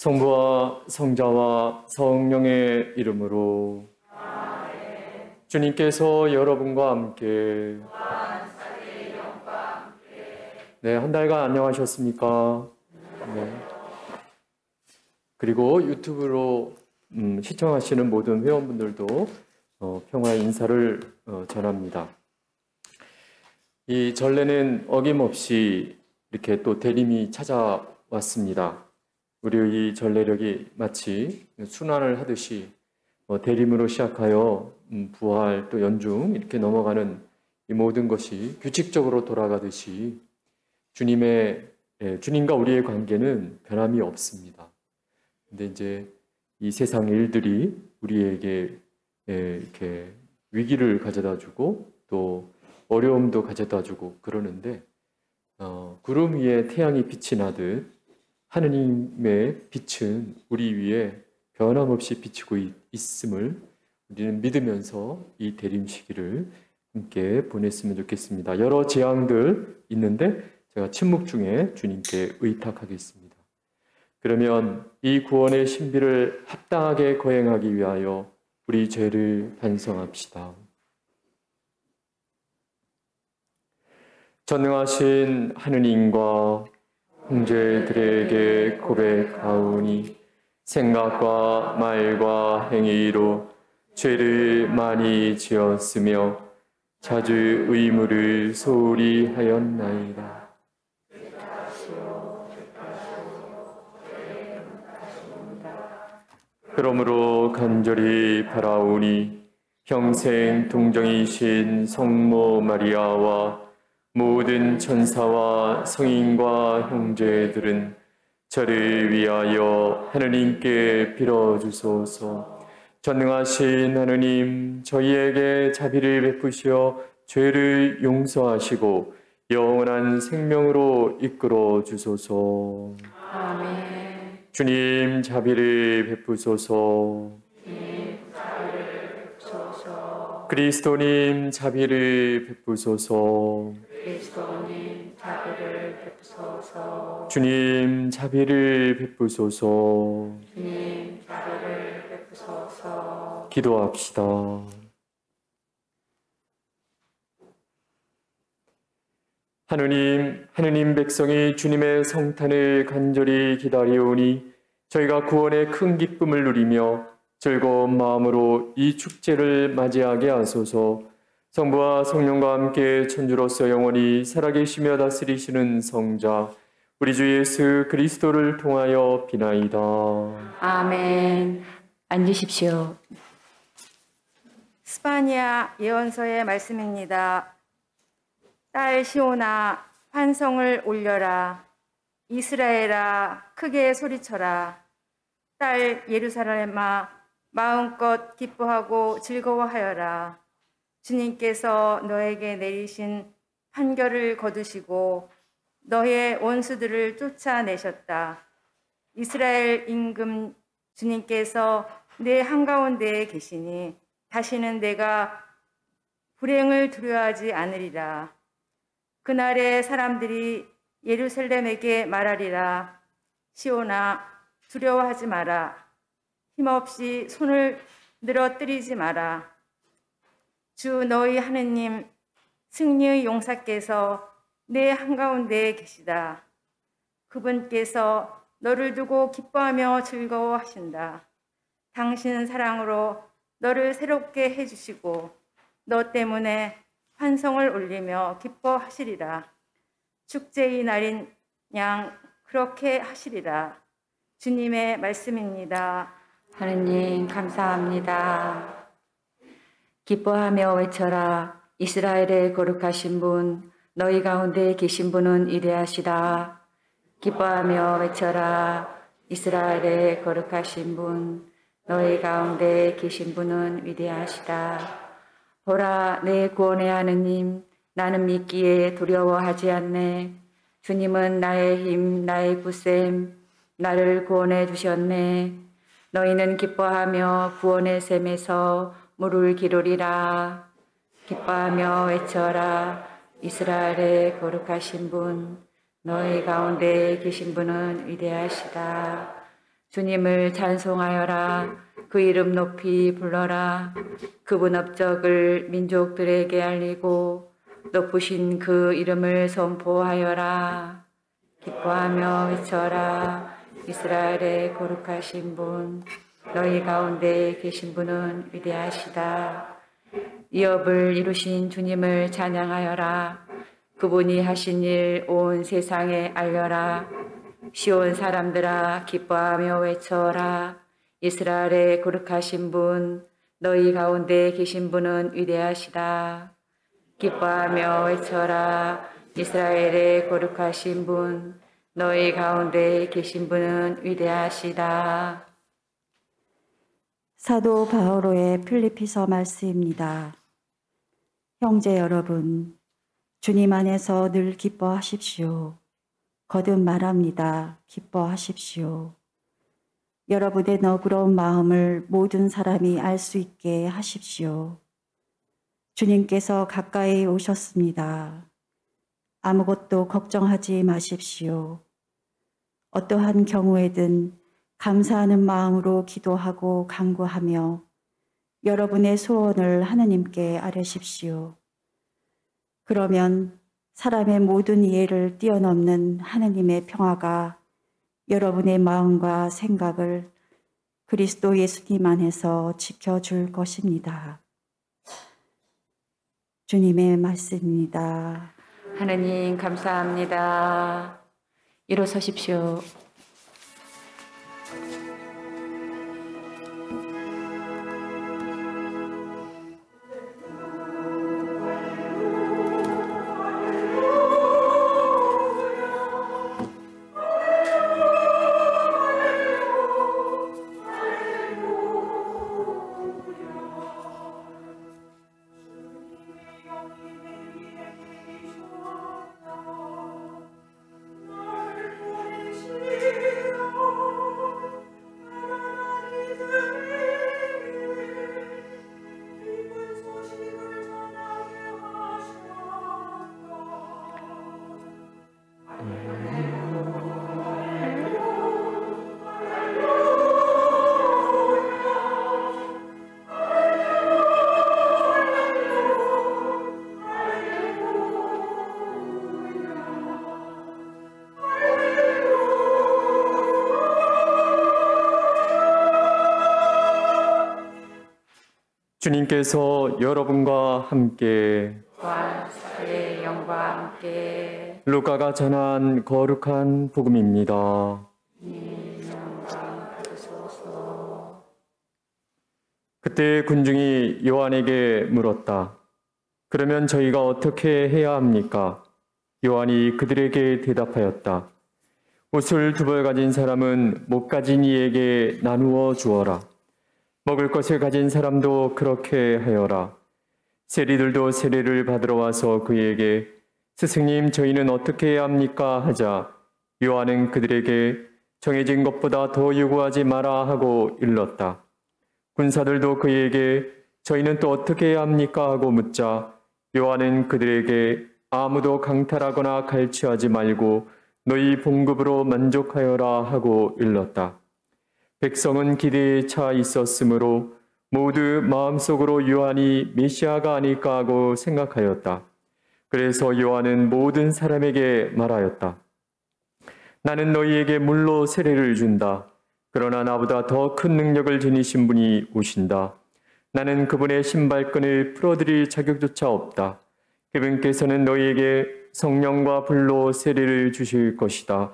성부와 성자와 성령의 이름으로. 주님께서 여러분과 함께. 네, 한 달간 안녕하셨습니까? 네. 그리고 유튜브로 시청하시는 모든 회원분들도 평화의 인사를 전합니다. 이 전례는 어김없이 이렇게 또 대림이 찾아왔습니다. 우리의 이 전례력이 마치 순환을 하듯이 대림으로 시작하여 부활 또 연중 이렇게 넘어가는 이 모든 것이 규칙적으로 돌아가듯이 주님과 우리의 관계는 변함이 없습니다. 근데 이제 이 세상 일들이 우리에게 이렇게 위기를 가져다 주고 또 어려움도 가져다 주고 그러는데 구름 위에 태양이 빛이 나듯 하느님의 빛은 우리 위에 변함없이 비치고 있음을 우리는 믿으면서 이 대림 시기를 함께 보냈으면 좋겠습니다. 여러 재앙들 있는데 제가 침묵 중에 주님께 의탁하겠습니다. 그러면 이 구원의 신비를 합당하게 거행하기 위하여 우리 죄를 반성합시다. 전능하신 하느님과 형제들에게 고백하오니 생각과 말과 행위로 죄를 많이 지었으며 자주 의무를 소홀히 하였나이다. 그러므로 간절히 바라오니 평생 동정이신 성모 마리아와 모든 천사와 성인과 형제들은 저를 위하여 하느님께 빌어주소서. 전능하신 하느님, 저희에게 자비를 베푸시어 죄를 용서하시고 영원한 생명으로 이끌어 주소서. 아멘. 주님, 자비를 베푸소서. 그리스도님, 자비를 베푸소서. 그리스도님, 자비를 베푸소서. 주님, 자비를 베푸소서. 주님, 자비를 베푸소서. 기도합시다. 하느님 백성이 주님의 성탄을 간절히 기다리오니 저희가 구원의 큰 기쁨을 누리며 즐거운 마음으로 이 축제를 맞이하게 하소서. 성부와 성령과 함께 천주로서 영원히 살아계시며 다스리시는 성자 우리 주 예수 그리스도를 통하여 비나이다. 아멘. 앉으십시오. 스파니아 예언서의 말씀입니다. 딸 시온아, 환성을 올려라. 이스라엘아, 크게 소리쳐라. 딸 예루살렘아, 마음껏 기뻐하고 즐거워하여라. 주님께서 너에게 내리신 판결을 거두시고 너의 원수들을 쫓아내셨다. 이스라엘 임금 주님께서 내 한가운데에 계시니 다시는 내가 불행을 두려워하지 않으리라. 그날에 사람들이 예루살렘에게 말하리라. 시온아, 두려워하지 마라. 힘없이 손을 늘어뜨리지 마라. 주 너희 하느님 승리의 용사께서 내 한가운데에 계시다. 그분께서 너를 두고 기뻐하며 즐거워하신다. 당신 사랑으로 너를 새롭게 해주시고 너 때문에 환성을 올리며 기뻐하시리라. 축제의 날인 양 그렇게 하시리라. 주님의 말씀입니다. 하느님 감사합니다. 기뻐하며 외쳐라. 이스라엘의 거룩하신 분, 너희 가운데 계신 분은 위대하시다. 기뻐하며 외쳐라. 이스라엘의 거룩하신 분, 너희 가운데 계신 분은 위대하시다. 보라, 내 구원의 하느님, 나는 믿기에 두려워하지 않네. 주님은 나의 힘, 나의 굳셈, 나를 구원해 주셨네. 너희는 기뻐하며 구원의 샘에서 물을 기르리라. 기뻐하며 외쳐라. 이스라엘의 거룩하신 분, 너희 가운데 계신 분은 위대하시다. 주님을 찬송하여라. 그 이름 높이 불러라. 그분 업적을 민족들에게 알리고 높으신 그 이름을 선포하여라. 기뻐하며 외쳐라. 이스라엘의 거룩하신 분, 너희 가운데 계신 분은 위대하시다. 이 업을 이루신 주님을 찬양하여라. 그분이 하신 일 온 세상에 알려라. 시온 사람들아 기뻐하며 외쳐라. 이스라엘의 거룩하신 분, 너희 가운데 계신 분은 위대하시다. 기뻐하며 외쳐라. 이스라엘의 거룩하신 분, 너희 가운데 계신 분은 위대하시다. 사도 바오로의 필리피서 말씀입니다. 형제 여러분, 주님 안에서 늘 기뻐하십시오. 거듭 말합니다. 기뻐하십시오. 여러분의 너그러운 마음을 모든 사람이 알 수 있게 하십시오. 주님께서 가까이 오셨습니다. 아무것도 걱정하지 마십시오. 어떠한 경우에든 감사하는 마음으로 기도하고 간구하며 여러분의 소원을 하느님께 아뢰십시오. 그러면 사람의 모든 이해를 뛰어넘는 하느님의 평화가 여러분의 마음과 생각을 그리스도 예수님 안에서 지켜줄 것입니다. 주님의 말씀입니다. 하느님 감사합니다. 일어서십시오. 주님께서 여러분과 함께 사의 영과 함께 루카가 전한 거룩한 복음입니다. 그때 군중이 요한에게 물었다. 그러면 저희가 어떻게 해야 합니까? 요한이 그들에게 대답하였다. 옷을 2벌 가진 사람은 못 가진 이에게 나누어 주어라. 먹을 것을 가진 사람도 그렇게 하여라. 세리들도 세례를 받으러 와서 그에게 스승님 저희는 어떻게 해야 합니까? 하자 요한은 그들에게 정해진 것보다 더 요구하지 마라 하고 일렀다. 군사들도 그에게 저희는 또 어떻게 해야 합니까? 하고 묻자 요한은 그들에게 아무도 강탈하거나 갈취하지 말고 너희 봉급으로 만족하여라 하고 일렀다. 백성은 기대에 차 있었으므로 모두 마음속으로 요한이 메시아가 아닐까 하고 생각하였다. 그래서 요한은 모든 사람에게 말하였다. 나는 너희에게 물로 세례를 준다. 그러나 나보다 더 큰 능력을 지니신 분이 오신다. 나는 그분의 신발끈을 풀어드릴 자격조차 없다. 그분께서는 너희에게 성령과 불로 세례를 주실 것이다.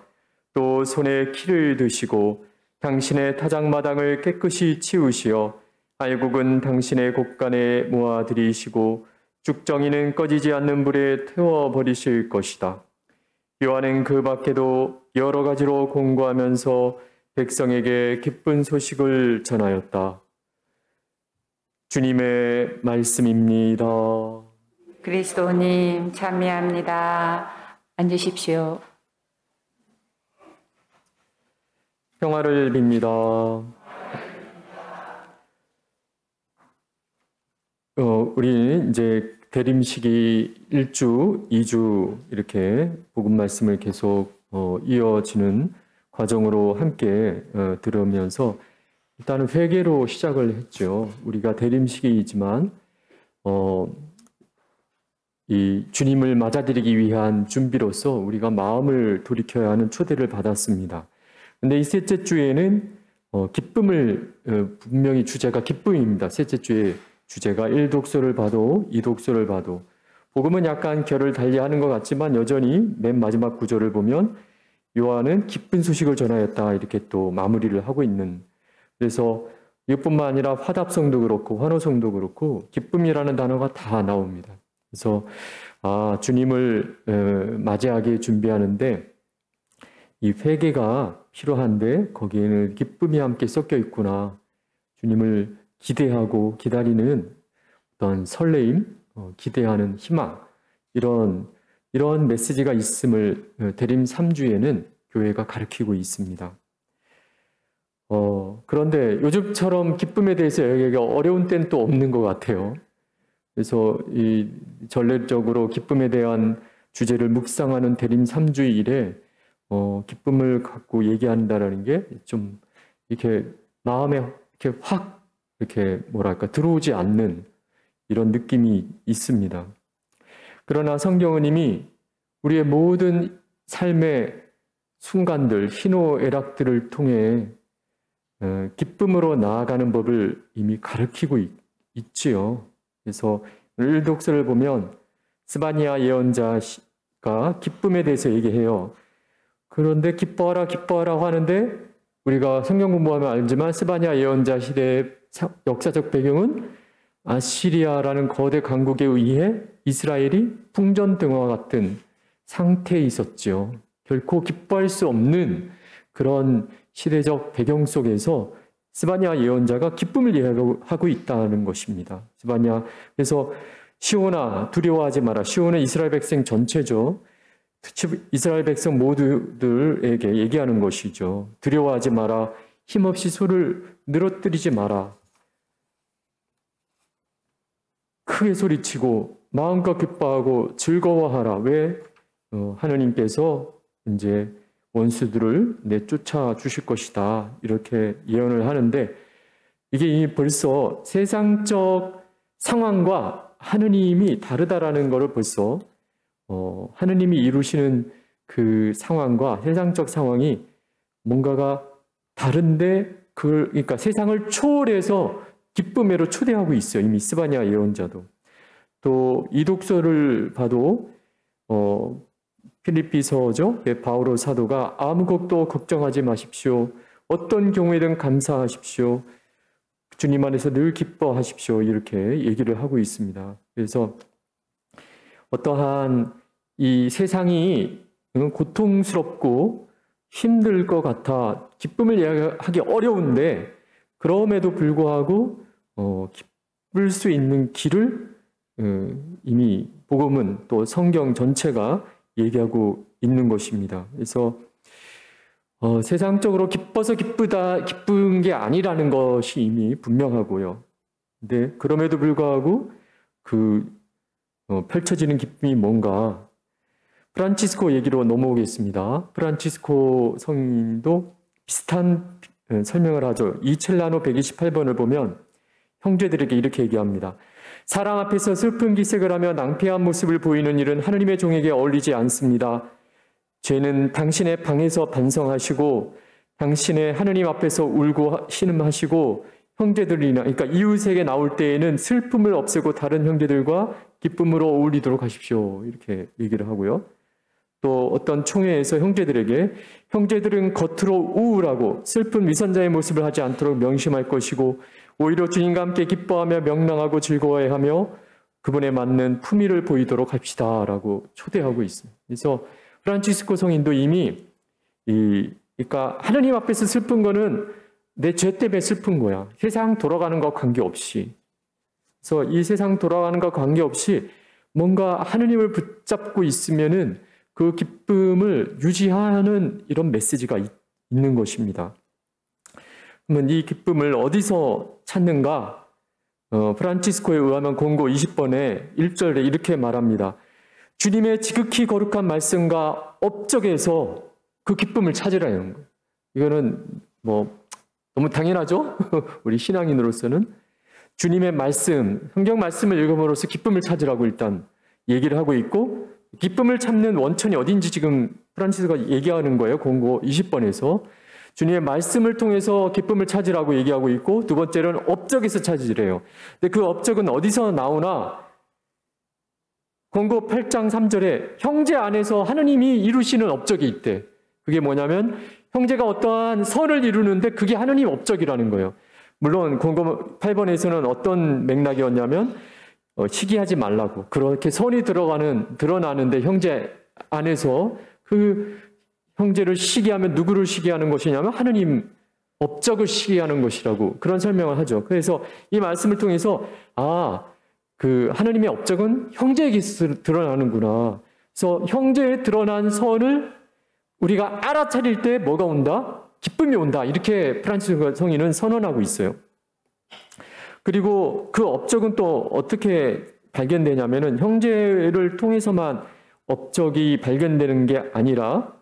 또 손에 키를 드시고 당신의 타작마당을 깨끗이 치우시어 알곡은 당신의 곳간에 모아들이시고 죽정이는 꺼지지 않는 불에 태워버리실 것이다. 요한은 그 밖에도 여러 가지로 공고하면서 백성에게 기쁜 소식을 전하였다. 주님의 말씀입니다. 그리스도님 찬미합니다. 앉으십시오. 평화를 빕니다. 우리 이제 대림식이 1주, 2주 이렇게 복음 말씀을 계속 이어지는 과정으로 함께 들으면서 일단은 회개로 시작을 했죠. 우리가 대림식이지만 이 주님을 맞아들이기 위한 준비로서 우리가 마음을 돌이켜야 하는 초대를 받았습니다. 근데 이 셋째 주에는 기쁨을 분명히 주제가 기쁨입니다. 셋째 주의 주제가 1독서를 봐도 2독서를 봐도 복음은 약간 결을 달리하는 것 같지만 여전히 맨 마지막 구절을 보면 요한은 기쁜 소식을 전하였다 이렇게 또 마무리를 하고 있는, 그래서 이것뿐만 아니라 화답성도 그렇고 환호성도 그렇고 기쁨이라는 단어가 다 나옵니다. 그래서 주님을 맞이하게 준비하는데 이 회개가 필요한데 거기에는 기쁨이 함께 섞여 있구나. 주님을 기대하고 기다리는 어떤 설레임, 기대하는 희망, 이런 메시지가 있음을 대림 3주에는 교회가 가르치고 있습니다. 그런데 요즘처럼 기쁨에 대해서 얘기하기가 어려운 때는 또 없는 것 같아요. 그래서 이 전례적으로 기쁨에 대한 주제를 묵상하는 대림 3주일에 기쁨을 갖고 얘기한다라는 게 좀 이렇게 마음에 이렇게 확 이렇게 뭐랄까 들어오지 않는 이런 느낌이 있습니다. 그러나 성경은 이미 우리의 모든 삶의 순간들, 희노애락들을 통해 기쁨으로 나아가는 법을 이미 가르치고 있지요. 그래서 1독서를 보면 스바냐 예언자가 기쁨에 대해서 얘기해요. 그런데 기뻐하라 기뻐하라 하는데 우리가 성경 공부하면 알지만 스바냐 예언자 시대의 역사적 배경은 아시리아라는 거대 강국에 의해 이스라엘이 풍전등화 같은 상태에 있었죠. 결코 기뻐할 수 없는 그런 시대적 배경 속에서 스바냐 예언자가 기쁨을 이야기하고 있다는 것입니다. 스바냐, 그래서 시온아 두려워하지 마라. 시온은 이스라엘 백성 전체죠. 이스라엘 백성 모두들에게 얘기하는 것이죠. 두려워하지 마라. 힘없이 소를 늘어뜨리지 마라. 크게 소리치고 마음껏 기뻐하고 즐거워하라. 왜? 하느님께서 이제 원수들을 내쫓아 주실 것이다. 이렇게 예언을 하는데 이게 이미 벌써 세상적 상황과 하느님이 다르다라는 것을 벌써 하느님이 이루시는 그 상황과 세상적 상황이 뭔가가 다른데 그러니까 세상을 초월해서 기쁨으로 초대하고 있어요. 이미 스바냐 예언자도. 또 이 독서를 봐도 필립비서죠. 바오로 사도가 아무것도 걱정하지 마십시오. 어떤 경우에든 감사하십시오. 주님 안에서 늘 기뻐하십시오. 이렇게 얘기를 하고 있습니다. 그래서 어떠한 이 세상이 고통스럽고 힘들 것 같아 기쁨을 이야기하기 어려운데 그럼에도 불구하고 기쁠 수 있는 길을 이미 복음은 또 성경 전체가 얘기하고 있는 것입니다. 그래서 세상적으로 기뻐서 기쁜 게 아니라는 것이 이미 분명하고요. 근데 그럼에도 불구하고 펼쳐지는 기쁨이 뭔가 프란치스코 얘기로 넘어오겠습니다. 프란치스코 성인도 비슷한 설명을 하죠. 이 첼라노 128번을 보면 형제들에게 이렇게 얘기합니다. 사랑 앞에서 슬픈 기색을 하며 낭패한 모습을 보이는 일은 하느님의 종에게 어울리지 않습니다. 죄는 당신의 방에서 반성하시고 당신의 하느님 앞에서 울고 신음하시고 형제들이나 그러니까 이웃에게 나올 때에는 슬픔을 없애고 다른 형제들과 기쁨으로 어울리도록 하십시오. 이렇게 얘기를 하고요. 또 어떤 총회에서 형제들에게 형제들은 겉으로 우울하고 슬픈 위선자의 모습을 하지 않도록 명심할 것이고 오히려 주님과 함께 기뻐하며 명랑하고 즐거워하며 그분에 맞는 품위를 보이도록 합시다 라고 초대하고 있습니다. 그래서 프란치스코 성인도 이미 그러니까 하느님 앞에서 슬픈 거는 내 죄 때문에 슬픈 거야. 세상 돌아가는 것 관계없이. 그래서 이 세상 돌아가는 것 관계없이 뭔가 하느님을 붙잡고 있으면은 그 기쁨을 유지하는 이런 메시지가 있는 것입니다. 그러면 이 기쁨을 어디서 찾는가? 프란치스코에 의하면 공고 20번에 1절에 이렇게 말합니다. 주님의 지극히 거룩한 말씀과 업적에서 그 기쁨을 찾으라는 거예요. 이거는 뭐 너무 당연하죠? 우리 신앙인으로서는 주님의 말씀, 성경 말씀을 읽음으로써 기쁨을 찾으라고 일단 얘기를 하고 있고, 기쁨을 찾는 원천이 어딘지 지금 프란치스가 얘기하는 거예요. 공고 20번에서. 주님의 말씀을 통해서 기쁨을 찾으라고 얘기하고 있고, 두 번째로는 업적에서 찾으래요. 근데 그 업적은 어디서 나오나? 공고 8장 3절에 형제 안에서 하느님이 이루시는 업적이 있대. 그게 뭐냐면 형제가 어떠한 선을 이루는데 그게 하느님 업적이라는 거예요. 물론 공고 8번에서는 어떤 맥락이었냐면 시기하지 말라고. 그렇게 선이 드러나는데 형제 안에서 그 형제를 시기하면 누구를 시기하는 것이냐면 하느님 업적을 시기하는 것이라고 그런 설명을 하죠. 그래서 이 말씀을 통해서 그 하느님의 업적은 형제에게 드러나는구나. 그래서 형제에 드러난 선을 우리가 알아차릴 때 뭐가 온다? 기쁨이 온다. 이렇게 프란치스코 성인은 선언하고 있어요. 그리고 그 업적은 또 어떻게 발견되냐면은 형제를 통해서만 업적이 발견되는 게 아니라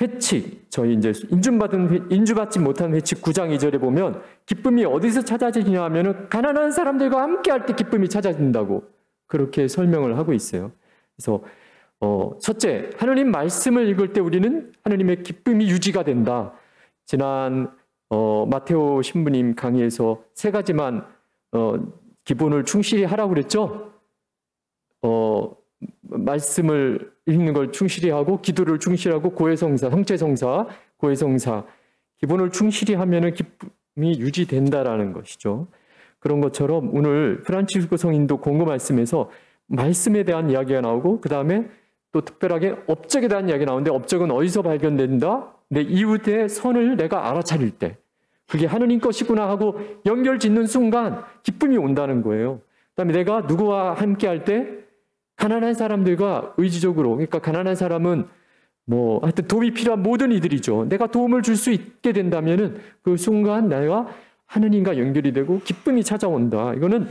회칙, 저희 이제 인주받지 못한 회칙 9장 2절에 보면 기쁨이 어디서 찾아지냐 하면은 가난한 사람들과 함께 할 때 기쁨이 찾아진다고 그렇게 설명을 하고 있어요. 그래서 첫째, 하느님 말씀을 읽을 때 우리는 하느님의 기쁨이 유지가 된다. 지난 마테오 신부님 강의에서 세 가지만 기본을 충실히 하라고 그랬죠. 말씀을 읽는 걸 충실히 하고, 기도를 충실히 하고, 고해성사, 성체성사, 고해성사, 기본을 충실히 하면은 기쁨이 유지된다라는 것이죠. 그런 것처럼 오늘 프란치스코 성인도 공고 말씀에서 말씀에 대한 이야기가 나오고, 그 다음에 또 특별하게 업적에 대한 이야기가 나오는데, 업적은 어디서 발견된다? 내 이웃의 선을 내가 알아차릴 때, 그게 하느님 것이구나 하고 연결 짓는 순간 기쁨이 온다는 거예요. 그 다음에 내가 누구와 함께 할 때 가난한 사람들과 의지적으로, 그러니까 가난한 사람은 뭐 하여튼 도움이 필요한 모든 이들이죠. 내가 도움을 줄 수 있게 된다면은 그 순간 내가 하느님과 연결이 되고 기쁨이 찾아온다. 이거는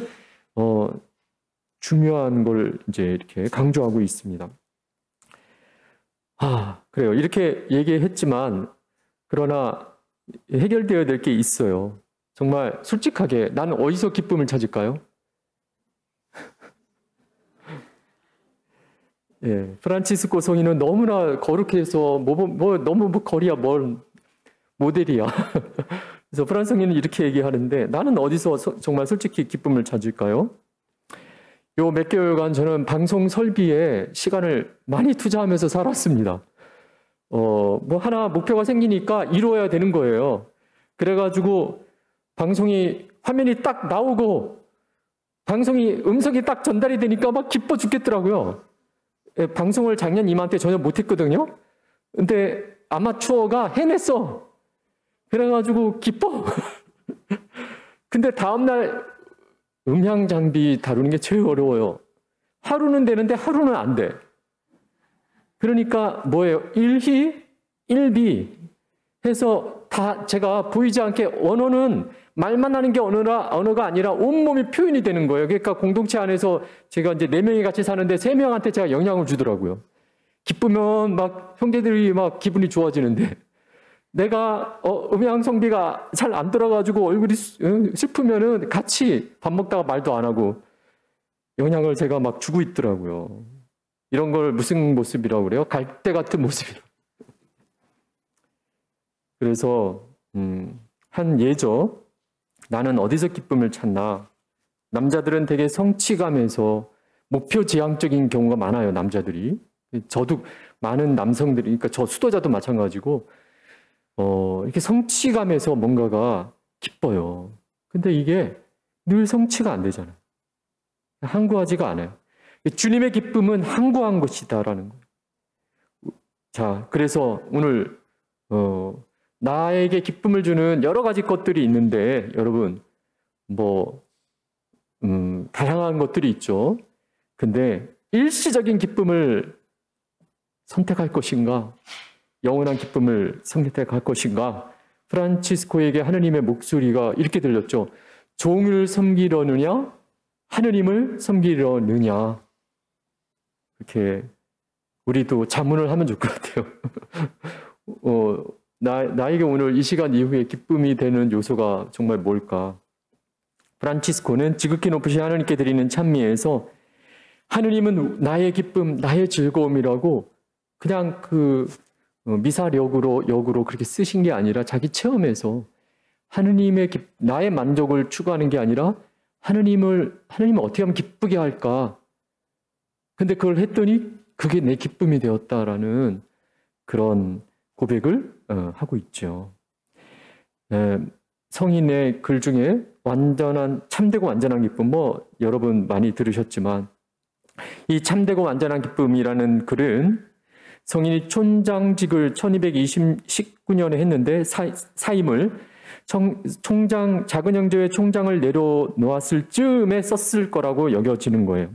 중요한 걸 이제 이렇게 강조하고 있습니다. 그래요. 이렇게 얘기했지만 그러나 해결되어야 될 게 있어요. 정말 솔직하게 나는 어디서 기쁨을 찾을까요? 예, 프란치스코 성인은 너무나 거룩해서 너무 거리야 모델이야. 그래서 프란스 성인은 이렇게 얘기하는데 나는 어디서 정말 솔직히 기쁨을 찾을까요? 요 몇 개월간 저는 방송 설비에 시간을 많이 투자하면서 살았습니다. 뭐 하나 목표가 생기니까 이루어야 되는 거예요. 그래가지고 방송이 화면이 딱 나오고 음성이 딱 전달이 되니까 막 기뻐 죽겠더라고요. 방송을 작년 이맘때 전혀 못했거든요. 근데 아마추어가 해냈어. 그래가지고 기뻐. 근데 다음날 음향 장비 다루는 게 제일 어려워요. 하루는 되는데 하루는 안 돼. 그러니까 뭐예요? 1희, 1비 해서 다 제가 보이지 않게 언어는 말만 하는 게 언어가 아니라 온몸이 표현이 되는 거예요. 그러니까 공동체 안에서 제가 이제 4명이 같이 사는데 3명한테 제가 영향을 주더라고요. 기쁘면 막 형제들이 막 기분이 좋아지는데 내가 음향 성비가 잘 안 들어가지고 얼굴이 슬프면은 같이 밥 먹다가 말도 안 하고 영향을 제가 막 주고 있더라고요. 이런 걸 무슨 모습이라고 그래요? 갈대 같은 모습이라고. 그래서 한 예죠. 나는 어디서 기쁨을 찾나? 남자들은 되게 성취감에서 목표 지향적인 경우가 많아요. 남자들이. 저도 많은 남성들이, 그러니까 저 수도자도 마찬가지고 이렇게 성취감에서 뭔가가 기뻐요. 근데 이게 늘 성취가 안 되잖아요. 항구하지가 않아요. 주님의 기쁨은 항구한 것이다라는 거예요. 자, 그래서 오늘 나에게 기쁨을 주는 여러 가지 것들이 있는데 여러분 다양한 것들이 있죠. 근데 일시적인 기쁨을 선택할 것인가? 영원한 기쁨을 선택할 것인가? 프란치스코에게 하느님의 목소리가 이렇게 들렸죠. 종을 섬기려느냐? 하느님을 섬기려느냐? 이렇게 우리도 자문을 하면 좋을 것 같아요. 나에게 오늘 이 시간 이후에 기쁨이 되는 요소가 정말 뭘까? 프란치스코는 지극히 높으신 하나님께 드리는 찬미에서 하느님은 나의 기쁨, 나의 즐거움이라고 그냥 그 미사역으로 그렇게 쓰신 게 아니라 자기 체험에서 하느님의 나의 만족을 추구하는 게 아니라 하느님을 어떻게 하면 기쁘게 할까? 근데 그걸 했더니 그게 내 기쁨이 되었다라는 그런 고백을 하고 있죠. 성인의 글 중에 참되고 완전한 기쁨, 여러분 많이 들으셨지만 이 참되고 완전한 기쁨이라는 글은 성인이 촌장직을 1219년에 했는데 사임을 작은 형제회 총장을 내려놓았을 즈음에 썼을 거라고 여겨지는 거예요.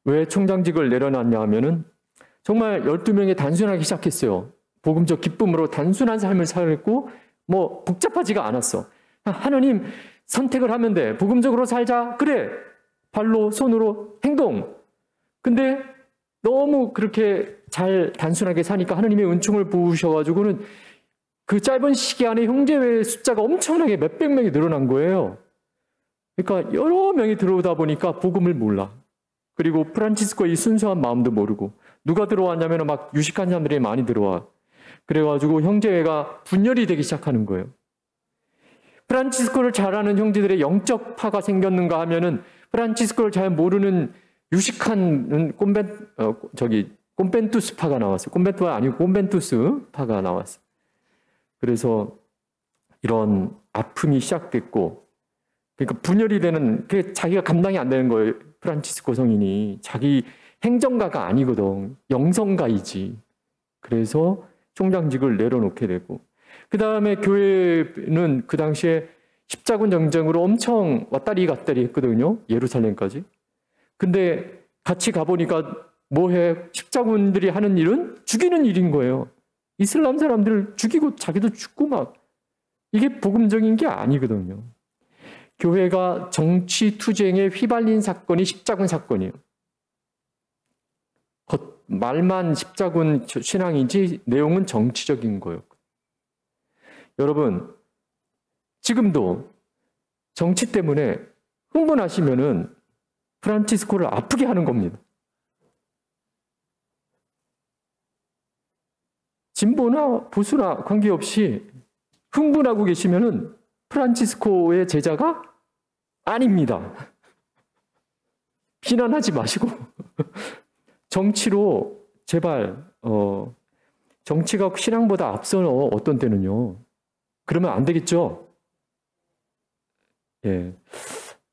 왜 총장직을 내려놨냐 하면은 정말 12명이 단순하게 시작했어요. 복음적 기쁨으로 단순한 삶을 살고 복잡하지가 않았어. 하나님 선택을 하면 돼. 복음적으로 살자. 그래. 발로 손으로 행동. 근데 너무 그렇게 잘 단순하게 사니까 하나님의 은총을 부으셔가지고는 그 짧은 시기 안에 형제회 숫자가 엄청나게 몇백 명이 늘어난 거예요. 그러니까 여러 명이 들어오다 보니까 복음을 몰라. 그리고 프란치스코의 순수한 마음도 모르고 누가 들어왔냐면 막 유식한 사람들이 많이 들어와. 그래가지고 형제회가 분열이 되기 시작하는 거예요. 프란치스코를 잘 아는 형제들의 영적 파가 생겼는가 하면은 프란치스코를 잘 모르는 유식한 꼼벤투스 파가 나왔어요. 꼼벤투가 아니고 꼼벤투스 파가 나왔어요. 그래서 이런 아픔이 시작됐고, 그러니까 분열이 되는, 그게 자기가 감당이 안 되는 거예요. 프란치스코 성인이. 자기 행정가가 아니거든. 영성가이지. 그래서 총장직을 내려놓게 되고, 그 다음에 교회는 그 당시에 십자군 전쟁으로 엄청 왔다리 갔다리 했거든요. 예루살렘까지. 근데 같이 가보니까 뭐해? 십자군들이 하는 일은 죽이는 일인 거예요. 이슬람 사람들을 죽이고 자기도 죽고 막. 이게 복음적인 게 아니거든요. 교회가 정치 투쟁에 휘발린 사건이 십자군 사건이에요. 말만 십자군 신앙이지 내용은 정치적인 거예요. 여러분, 지금도 정치 때문에 흥분하시면은 프란치스코를 아프게 하는 겁니다. 진보나 보수나 관계없이 흥분하고 계시면은 프란치스코의 제자가 아닙니다. 비난하지 마시고 정치로 제발 정치가 신앙보다 앞서 어떤 때는요. 그러면 안 되겠죠. 예.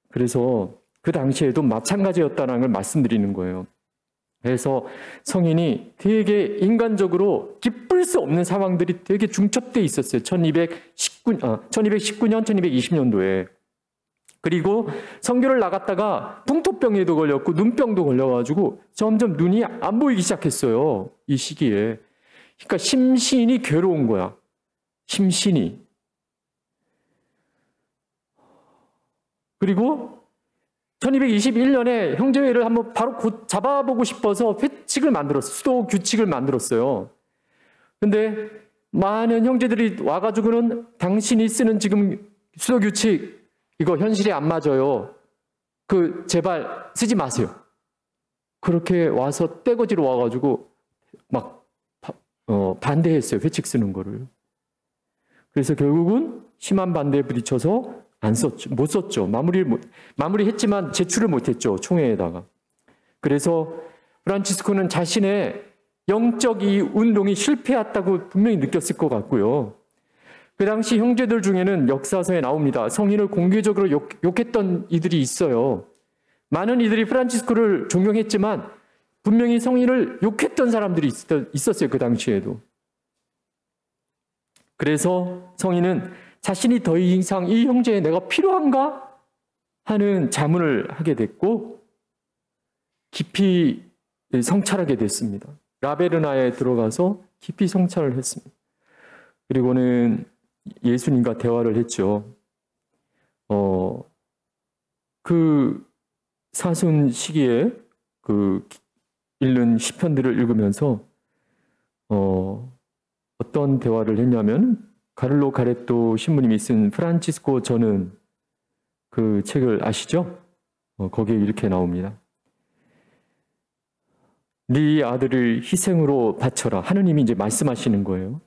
그래서 그 당시에도 마찬가지였다는 걸 말씀드리는 거예요. 그래서 성인이 되게 인간적으로 기쁠 수 없는 상황들이 되게 중첩돼 있었어요. 1219년, 1220년도에. 그리고 선교를 나갔다가 풍토병에도 걸렸고 눈병도 걸려가지고 점점 눈이 안 보이기 시작했어요. 이 시기에. 그러니까 심신이 괴로운 거야. 심신이. 그리고 1221년에 형제회를 한번 바로 곧 잡아보고 싶어서 회칙을 만들었어요. 수도 규칙을 만들었어요. 근데 많은 형제들이 와가지고는 당신이 쓰는 지금 수도 규칙 이거 현실에 안 맞아요. 제발 쓰지 마세요. 그렇게 와서 떼거지로 와가지고 막 반대했어요. 회칙 쓰는 거를. 그래서 결국은 심한 반대에 부딪혀서 못 썼죠. 마무리했지만 제출을 못했죠. 총회에다가. 그래서 프란치스코는 자신의 영적 이 운동이 실패했다고 분명히 느꼈을 것 같고요. 그 당시 형제들 중에는 역사서에 나옵니다. 성인을 공개적으로 욕했던 이들이 있어요. 많은 이들이 프란치스코를 존경했지만 분명히 성인을 욕했던 사람들이 있었어요. 그 당시에도. 그래서 성인은 자신이 더 이상 이 형제에 내가 필요한가 하는 자문을 하게 됐고 깊이 성찰하게 됐습니다. 라베르나에 들어가서 깊이 성찰을 했습니다. 그리고는 예수님과 대화를 했죠. 그 사순 시기에 그 읽는 시편들을 읽으면서 어떤 대화를 했냐면 카를로 가레토 신부님이 쓴 프란치스코 저는 그 책을 아시죠? 거기에 이렇게 나옵니다. 네 아들을 희생으로 바쳐라. 하느님이 이제 말씀하시는 거예요.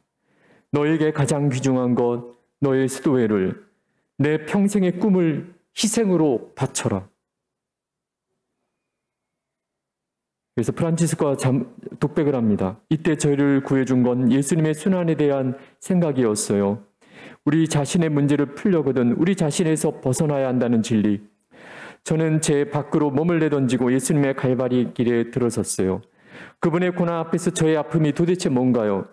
너에게 가장 귀중한 것, 너의 수도회를, 내 평생의 꿈을 희생으로 바쳐라. 그래서 프란치스코가 독백을 합니다. 이때 저희를 구해준 건 예수님의 순환에 대한 생각이었어요. 우리 자신의 문제를 풀려거든 우리 자신에서 벗어나야 한다는 진리. 저는 제 밖으로 몸을 내던지고 예수님의 갈바리 길에 들어섰어요. 그분의 고난 앞에서 저의 아픔이 도대체 뭔가요?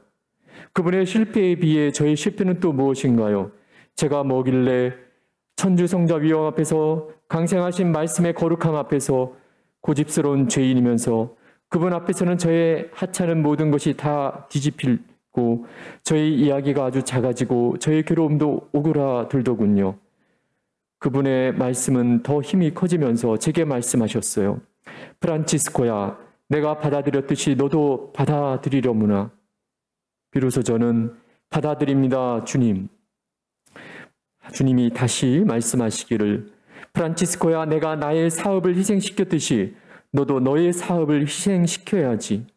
그분의 실패에 비해 저의 실패는 또 무엇인가요? 제가 뭐길래 천주성자 위엄 앞에서 강생하신 말씀의 거룩함 앞에서 고집스러운 죄인이면서 그분 앞에서는 저의 하찮은 모든 것이 다 뒤집히고 저의 이야기가 아주 작아지고 저의 괴로움도 오그라들더군요. 그분의 말씀은 더 힘이 커지면서 제게 말씀하셨어요. 프란치스코야, 내가 받아들였듯이 너도 받아들이려무나. 비로소 저는 받아들입니다, 주님. 주님이 다시 말씀하시기를 프란치스코야, 내가 나의 사업을 희생시켰듯이 너도 너의 사업을 희생시켜야지.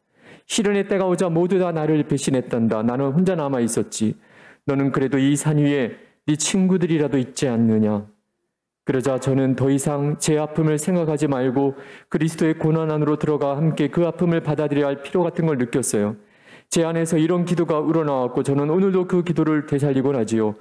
시련의 때가 오자 모두 다 나를 배신했단다. 나는 혼자 남아 있었지. 너는 그래도 이 산 위에 네 친구들이라도 있지 않느냐. 그러자 저는 더 이상 제 아픔을 생각하지 말고 그리스도의 고난 안으로 들어가 함께 그 아픔을 받아들여야 할 필요 같은 걸 느꼈어요. 제 안에서 이런 기도가 우러나왔고 저는 오늘도 그 기도를 되살리곤 하지요.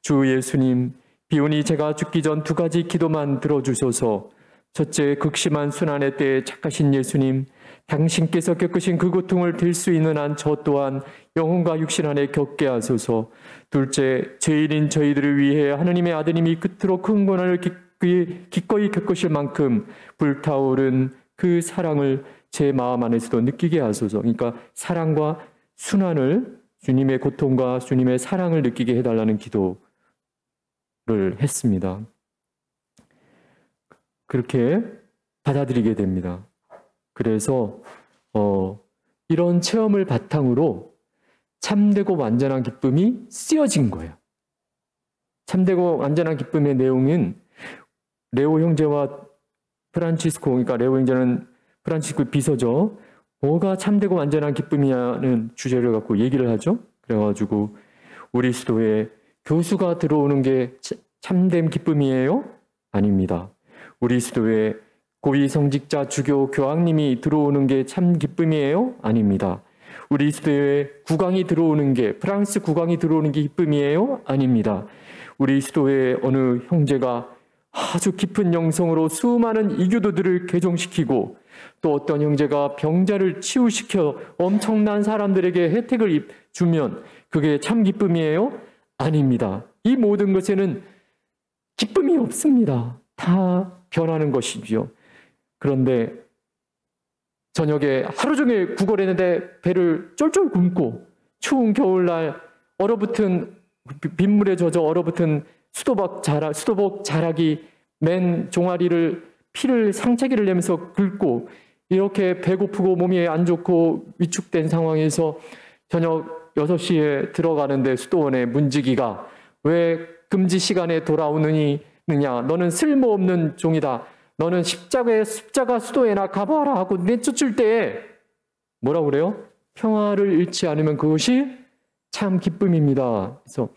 주 예수님, 비오니 제가 죽기 전 2가지 기도만 들어주소서. 첫째, 극심한 순환의 때에 착하신 예수님, 당신께서 겪으신 그 고통을 들 수 있는 한 저 또한 영혼과 육신 안에 겪게 하소서. 둘째, 죄인인 저희들을 위해 하느님의 아드님이 끝으로 큰 고난을 기꺼이 겪으실 만큼 불타오른 그 사랑을 제 마음 안에서도 느끼게 하소서. 그러니까 사랑과 순환을, 주님의 고통과 주님의 사랑을 느끼게 해달라는 기도를 했습니다. 그렇게 받아들이게 됩니다. 그래서 이런 체험을 바탕으로 참되고 완전한 기쁨이 쓰여진 거예요. 참되고 완전한 기쁨의 내용은 레오 형제와 프란치스코, 그러니까 레오 형제는 프란치스코 비서죠. 뭐가 참되고 완전한 기쁨이냐는 주제를 갖고 얘기를 하죠. 그래가지고 우리 수도에 교수가 들어오는 게 참된 기쁨이에요? 아닙니다. 우리 수도에 고위 성직자 주교 교황님이 들어오는 게 참 기쁨이에요? 아닙니다. 우리 수도에 국왕이 들어오는 게, 프랑스 국왕이 들어오는 게 기쁨이에요? 아닙니다. 우리 수도에 어느 형제가 아주 깊은 영성으로 수많은 이교도들을 개종시키고 또 어떤 형제가 병자를 치유시켜 엄청난 사람들에게 혜택을 주면 그게 참 기쁨이에요? 아닙니다. 이 모든 것에는 기쁨이 없습니다. 다 변하는 것이지요. 그런데 저녁에 하루 종일 구걸했는데 배를 쫄쫄 굶고 추운 겨울날 얼어붙은 빗물에 젖어 얼어붙은 수도복 자락이 맨 종아리를 피를 상체기를 내면서 긁고 이렇게 배고프고 몸이 안 좋고 위축된 상황에서 저녁 6시에 들어가는데 수도원의 문지기가 왜 금지 시간에 돌아오느냐, 너는 쓸모없는 종이다, 너는 십자가 수도에나 가봐라 하고 내쫓을 때에 뭐라고 그래요? 평화를 잃지 않으면 그것이 참 기쁨입니다. 그래서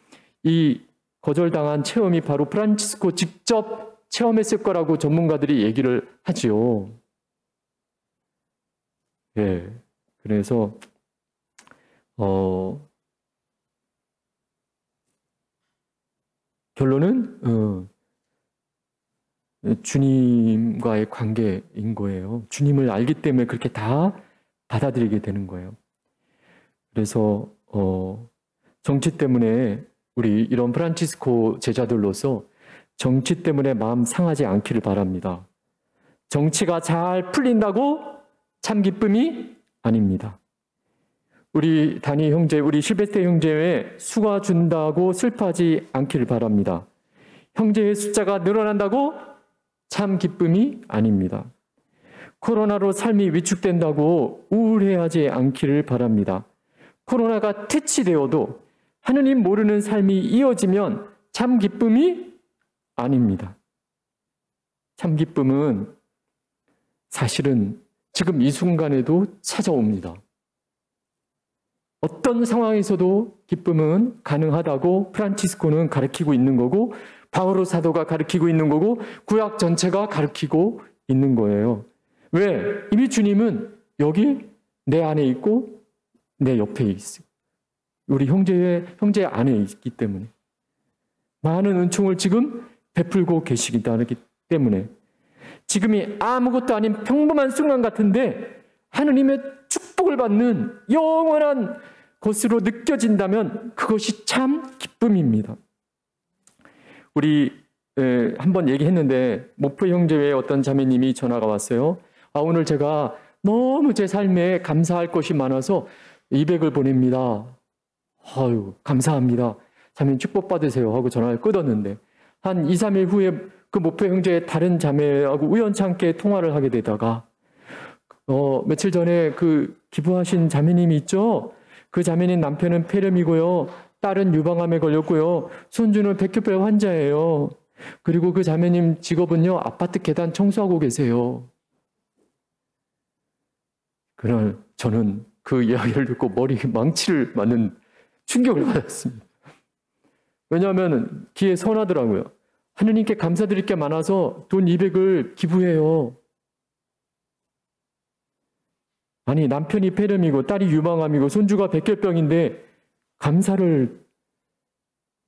이 거절당한 체험이 바로 프란치스코 직접 체험했을 거라고 전문가들이 얘기를 하지요. 예. 그래서 결론은 주님과의 관계인 거예요. 주님을 알기 때문에 그렇게 다 받아들이게 되는 거예요. 그래서 정치 때문에 우리 이런 프란치스코 제자들로서 정치 때문에 마음 상하지 않기를 바랍니다. 정치가 잘 풀린다고 참 기쁨이 아닙니다. 우리 다니 형제, 우리 실베스테 형제의 수가 준다고 슬퍼하지 않기를 바랍니다. 형제의 숫자가 늘어난다고 참 기쁨이 아닙니다. 코로나로 삶이 위축된다고 우울해하지 않기를 바랍니다. 코로나가 퇴치되어도 하느님 모르는 삶이 이어지면 참 기쁨이 아닙니다. 참 기쁨은 사실은 지금 이 순간에도 찾아옵니다. 어떤 상황에서도 기쁨은 가능하다고 프란치스코는 가르치고 있는 거고, 바오로 사도가 가르치고 있는 거고, 구약 전체가 가르치고 있는 거예요. 왜? 이미 주님은 여기 내 안에 있고 내 옆에 있어요. 우리 형제 안에 있기 때문에. 많은 은총을 지금 베풀고 계시기 때문에. 지금이 아무것도 아닌 평범한 순간 같은데 하느님의 축복을 받는 영원한 것으로 느껴진다면 그것이 참 기쁨입니다. 우리 한번 얘기했는데 목포 형제회 어떤 자매님이 전화가 왔어요. 오늘 제가 너무 제 삶에 감사할 것이 많아서 200을 보냅니다. 아유, 감사합니다. 자매님 축복 받으세요 하고 전화를 끊었는데 한 2, 3일 후에 그 목포 형제의 다른 자매하고 우연찮게 통화를 하게 되다가 며칠 전에 그 기부하신 자매님이 있죠? 그 자매님 남편은 폐렴이고요. 딸은 유방암에 걸렸고요. 손주는 백혈병 환자예요. 그리고 그 자매님 직업은요, 아파트 계단 청소하고 계세요. 그날 저는 그 이야기를 듣고 머리 망치를 맞는 충격을 받았습니다. 왜냐하면 귀에 선하더라고요. 하느님께 감사드릴 게 많아서 돈 200을 기부해요. 아니, 남편이 폐렴이고 딸이 유방암이고 손주가 백혈병인데 감사를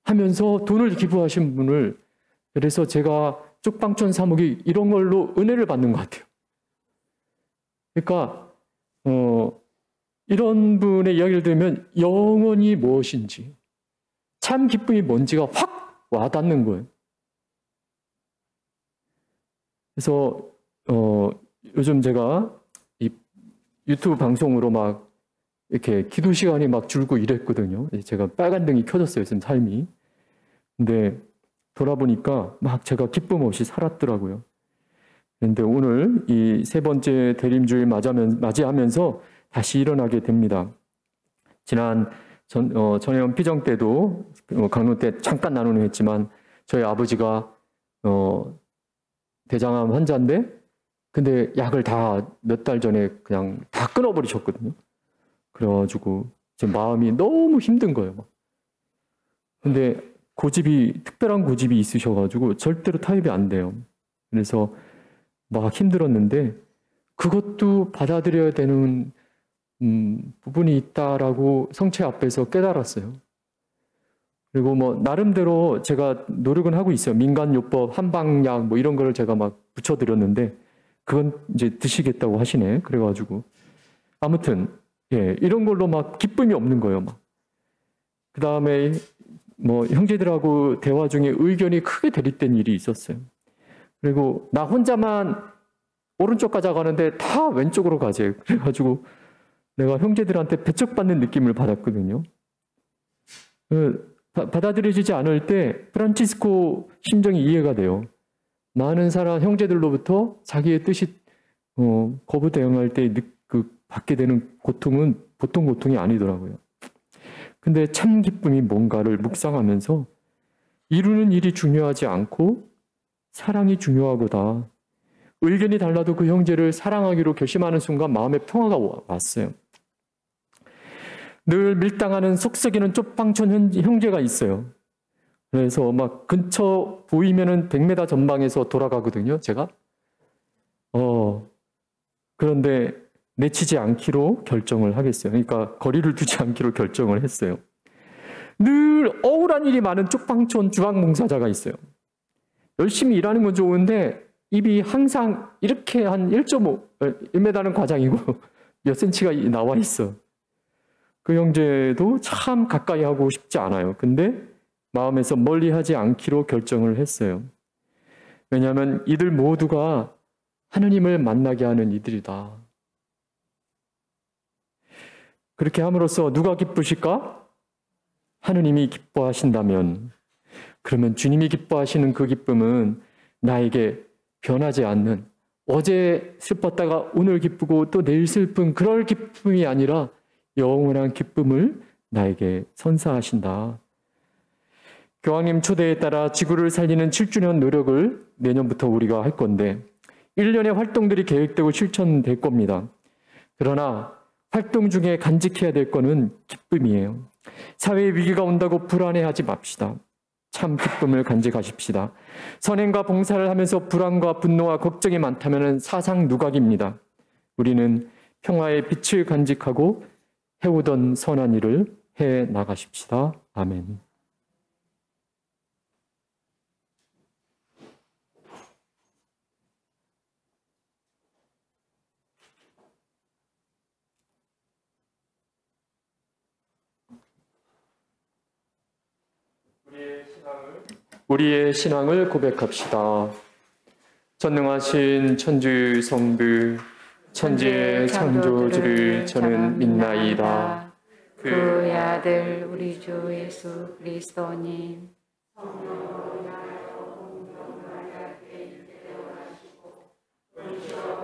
하면서 돈을 기부하신 분을, 그래서 제가 쪽방촌 사목이 이런 걸로 은혜를 받는 것 같아요. 그러니까 이런 분의 이야기를 들으면 영원히 무엇인지, 참 기쁨이 뭔지가 확 와닿는 거예요. 그래서 요즘 제가 이 유튜브 방송으로 막 이렇게 기도 시간이 막 줄고 이랬거든요. 제가 빨간 등이 켜졌어요, 지금 삶이. 근데 돌아보니까 막 제가 기쁨 없이 살았더라고요. 그런데 오늘 이 3번째 대림주일 맞이하면서 다시 일어나게 됩니다. 지난 전혜원 피정 때도 강론 때 잠깐 나누긴 했지만 저희 아버지가 대장암 환자인데 근데 약을 다 몇 달 전에 그냥 다 끊어버리셨거든요. 그래가지고 제 마음이 너무 힘든 거예요. 근데 특별한 고집이 있으셔가지고 절대로 타협이 안 돼요. 그래서 막 힘들었는데 그것도 받아들여야 되는 부분이 있다라고 성체 앞에서 깨달았어요. 그리고 나름대로 제가 노력은 하고 있어요. 민간요법, 한방약 이런 거를 제가 막 붙여드렸는데 그건 이제 드시겠다고 하시네. 그래가지고 아무튼 이런 걸로 막 기쁨이 없는 거예요. 그 다음에 형제들하고 대화 중에 의견이 크게 대립된 일이 있었어요. 그리고 나 혼자만 오른쪽 가자고 하는데 다 왼쪽으로 가재. 그래가지고 내가 형제들한테 배척받는 느낌을 받았거든요. 받아들여지지 않을 때 프란치스코 심정이 이해가 돼요. 많은 사람 형제들로부터 자기의 뜻이 거부 대응할 때 받게 되는 고통은 보통 고통이 아니더라고요. 근데 참 기쁨이 뭔가를 묵상하면서 이루는 일이 중요하지 않고 사랑이 중요하구나. 의견이 달라도 그 형제를 사랑하기로 결심하는 순간 마음의 평화가 왔어요. 늘 밀당하는 속썩이는 쪽방촌 형제가 있어요. 그래서 막 근처 보이면은 100m 전방에서 돌아가거든요, 제가. 그런데 내치지 않기로 결정을 하겠어요. 그러니까 거리를 두지 않기로 결정을 했어요. 늘 억울한 일이 많은 쪽방촌 주방봉사자가 있어요. 열심히 일하는 건 좋은데 입이 항상 이렇게 한 1m는 과장이고 몇 센치가 나와 있어. 그 형제도 참 가까이 하고 싶지 않아요. 근데 마음에서 멀리하지 않기로 결정을 했어요. 왜냐하면 이들 모두가 하느님을 만나게 하는 이들이다. 그렇게 함으로써 누가 기쁘실까? 하느님이 기뻐하신다면, 그러면 주님이 기뻐하시는 그 기쁨은 나에게 변하지 않는 어제 슬펐다가 오늘 기쁘고 또 내일 슬픈 그럴 기쁨이 아니라 영원한 기쁨을 나에게 선사하신다. 교황님 초대에 따라 지구를 살리는 7주년 노력을 내년부터 우리가 할 건데 1년의 활동들이 계획되고 실천될 겁니다. 그러나 활동 중에 간직해야 될 거는 기쁨이에요. 사회에 위기가 온다고 불안해하지 맙시다. 참 기쁨을 간직하십시다. 선행과 봉사를 하면서 불안과 분노와 걱정이 많다면 사상 누각입니다. 우리는 평화의 빛을 간직하고 해오던 선한 일을 해 나가십시다. 아멘. 우리의 신앙을 고백합시다. 전능하신 천주 성부, 천지의 창조주를 저는 믿나이다. 그의 아들 우리 주 예수 그리스도님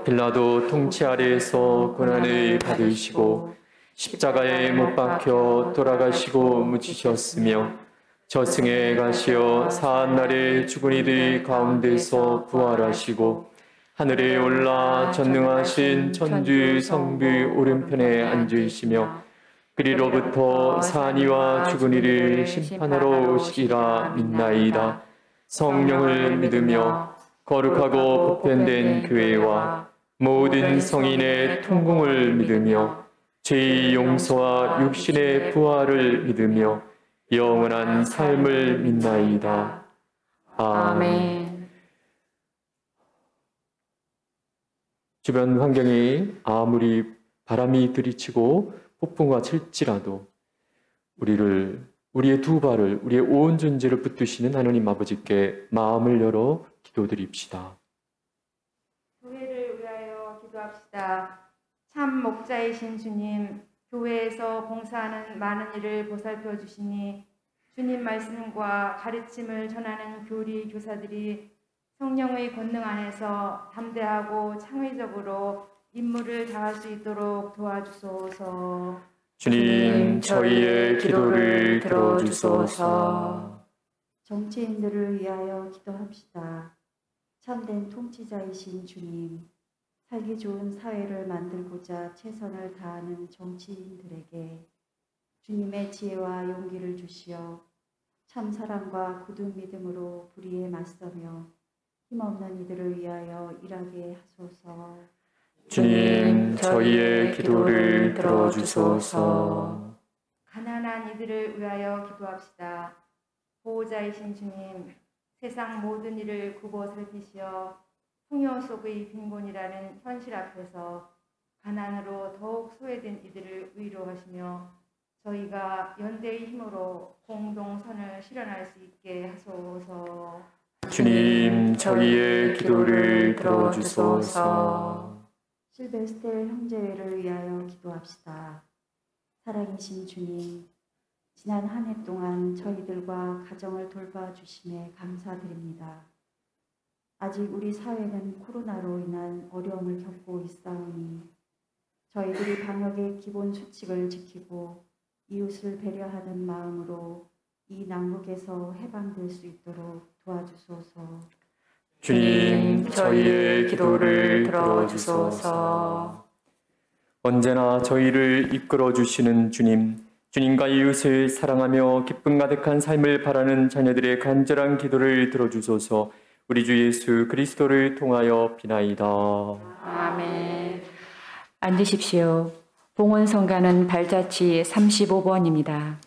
빌라도 통치 아래에서 고난을 받으시고 십자가에 못 박혀 돌아가시고 묻히셨으며 저승에 가시어 사한날에 죽은 이들 가운데서 부활하시고 하늘에 올라 전능하신 천주 성부 오른편에 앉으시며 그리로부터 산 이와 죽은 이를 심판하러 오시리라 믿나이다. 성령을 믿으며 거룩하고 보편된 교회와 모든 성인의 통공을 믿으며 죄의 용서와 육신의 부활을 믿으며 영원한 삶을 믿나이다. 아멘. 주변 환경이 아무리 바람이 들이치고 폭풍과 칠지라도 우리의 두 발을, 우리의 온 존재를 붙드시는 하나님 아버지께 마음을 열어 기도드립시다. 교회를 위하여 기도합시다. 참 목자이신 주님, 교회에서 봉사하는 많은 일을 보살펴 주시니 주님 말씀과 가르침을 전하는 교리 교사들이 성령의 권능 안에서 담대하고 창의적으로 임무를 다할 수 있도록 도와주소서. 주님, 저희의 기도를 들어주소서. 정치인들을 위하여 기도합시다. 참된 통치자이신 주님, 살기 좋은 사회를 만들고자 최선을 다하는 정치인들에게 주님의 지혜와 용기를 주시어 참 사랑과 굳은 믿음으로 불의에 맞서며 힘없는 이들을 위하여 일하게 하소서. 주님, 저희의 기도를 들어주소서. 가난한 이들을 위하여 기도합시다. 보호자이신 주님, 세상 모든 일을 굽어 살피시어 풍요 속의 빈곤이라는 현실 앞에서 가난으로 더욱 소외된 이들을 위로하시며 저희가 연대의 힘으로 공동선을 실현할 수 있게 하소서. 주님, 저희의 기도를 들어주소서. 실베스텔 형제회를 위하여 기도합시다. 사랑이신 주님, 지난 한 해 동안 저희들과 가정을 돌봐주심에 감사드립니다. 아직 우리 사회는 코로나로 인한 어려움을 겪고 있사오니 저희들이 방역의 기본 수칙을 지키고 이웃을 배려하는 마음으로 이 난국에서 해방될 수 있도록 도와주소서. 주님, 저희의 기도를 들어주소서. 언제나 저희를 이끌어 주시는 주님, 주님과 이웃을 사랑하며 기쁨 가득한 삶을 바라는 자녀들의 간절한 기도를 들어주소서. 우리 주 예수 그리스도를 통하여 비나이다. 아멘. 앉으십시오. 봉헌성가는 발자취 35번입니다.